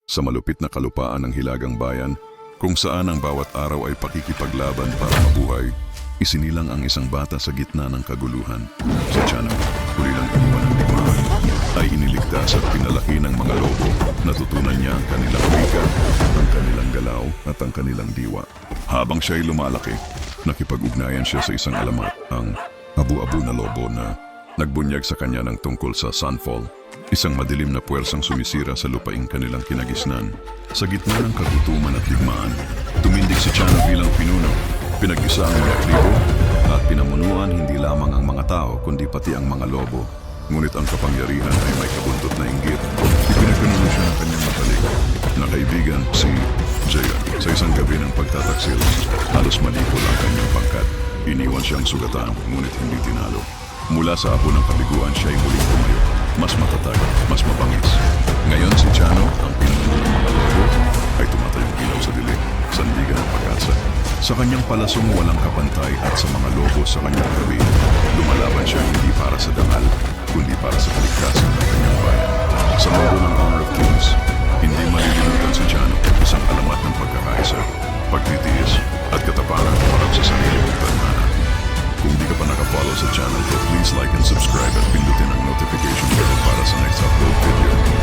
sa malupit na kalupaan ng Hilagang Bayan, kung saan ang bawat araw ay pakikipaglaban para mabuhay, isinilang ang isang bata sa gitna ng kaguluhan. Sa tiyanang huli lang iniwan ng digmaan, ay iniligtas at pinalaki ng mga lobo. Natutunan niya ang kanilang wika, ang kanilang galaw at ang kanilang diwa. Habang siya ay lumalaki, nakipag-ugnayan siya sa isang alamat, ang abu-abu na lobo na nagbunyag sa kanya ng tungkol sa Sunfall, isang madilim na puwersang sumisira sa lupaing kanilang kinagisnan. Sa gitna ng kagutuman at digmaan, tumindig si Tiana bilang pinuno. Pinag-isa ang mga tribo at pinamunuan hindi lamang ang mga tao kundi pati ang mga lobo. Ngunit ang kapangyarihan ay may kabuntot na inggit. Ipinagkanulo siya ng kanyang matalik na kaibigan si Jayan. Sa isang gabi ng pagtataksil, halos malikol ang kanyang pangkat. Iniwan siyang sugatan, ngunit hindi tinalo. Mula sa apo ng kabiguan siya ay muling tumayo. Mas matatag, mas mabangis. Ngayon si Chano, ang pinuno ng mga lobo, ay tumatayong ilaw sa dilim, sandigan ng pag-asa. Sa kanyang palasong walang kapantay at sa mga lobo sa kanyang gabi, lumalaban siya hindi para sa dangal, kundi para sa kaligtasan ng kanyang bayan. Sa mundo ng Honor of Kings, hindi malilimutan si Chano, isang alamat ng pagkakaisa, pagtitiis, at katapangan para sa sarili ng tadhana. Kung di ka pa nakafollow sa channel ko, please like and subscribe at pindutin ang notification bell para sa next upload video.